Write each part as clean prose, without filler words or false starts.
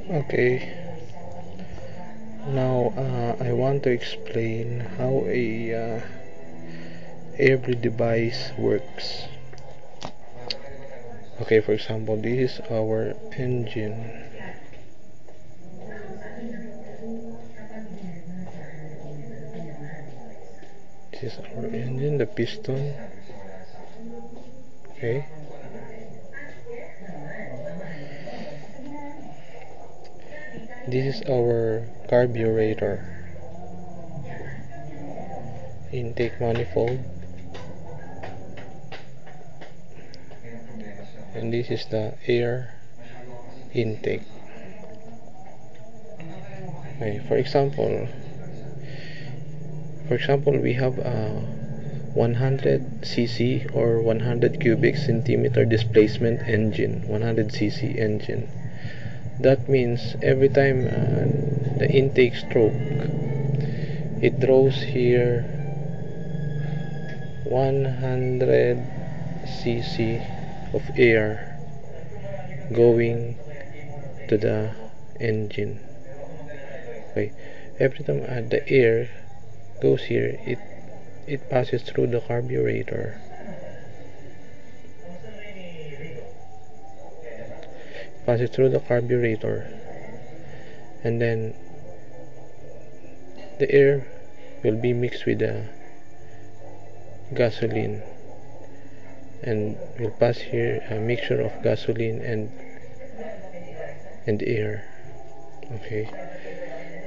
Okay, now I want to explain how a air bleed device works. Okay, for example, this is our engine. This is our engine, the piston. Okay, this is our carburetor, intake manifold, and this is the air intake. Okay, for example, we have a 100 cc or 100 cubic centimeter displacement engine, 100 cc engine. That means every time the intake stroke, it draws here 100 cc of air going to the engine. Okay, every time the air goes here, it passes through the carburetor. Passes through the carburetor, and then the air will be mixed with the gasoline, and will pass here a mixture of gasoline and air. Okay,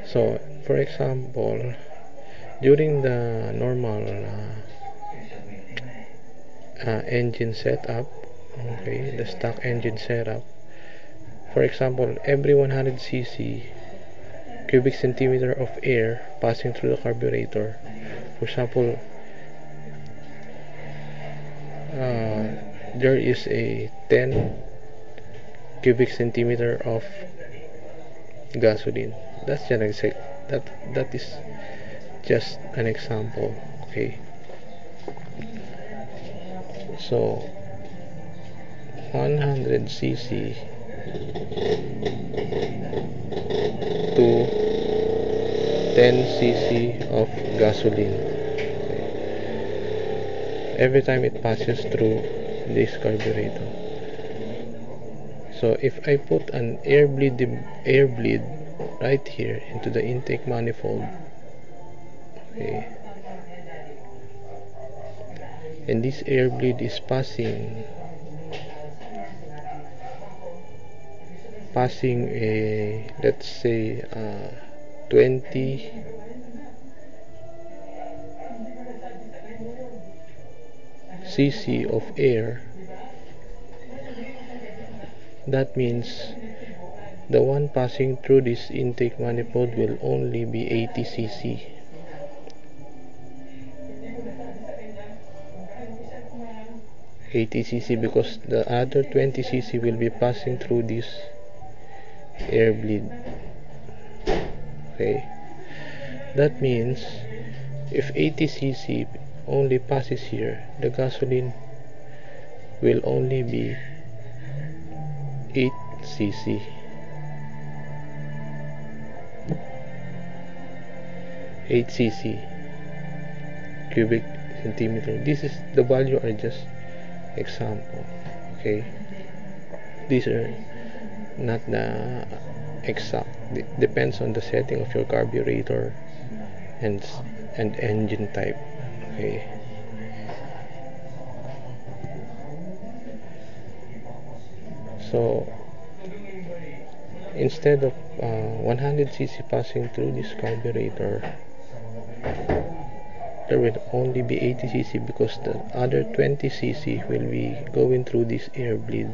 so for example, during the normal engine setup, okay, the stock engine setup, for example, every 100 cc cubic centimeter of air passing through the carburetor, for example, there is a 10 cubic centimeter of gasoline. That is just an example. Okay, so 100 cc to 10 cc of gasoline. Okay. Every time it passes through this carburetor. So if I put an air bleed right here into the intake manifold, okay, and this air bleed is passing a, let's say, 20 cc of air. That means the one passing through this intake manifold will only be 80 cc. Because the other 20 cc will be passing through this air bleed. Okay, that means if 80 cc only passes here, the gasoline will only be 8 cc. 8 cc cubic centimeter. This is the value are just example. Okay, these are not the exact. Depends on the setting of your carburetor and engine type. Okay, so instead of 100 cc passing through this carburetor, there will only be 80 cc because the other 20 cc will be going through this air bleed.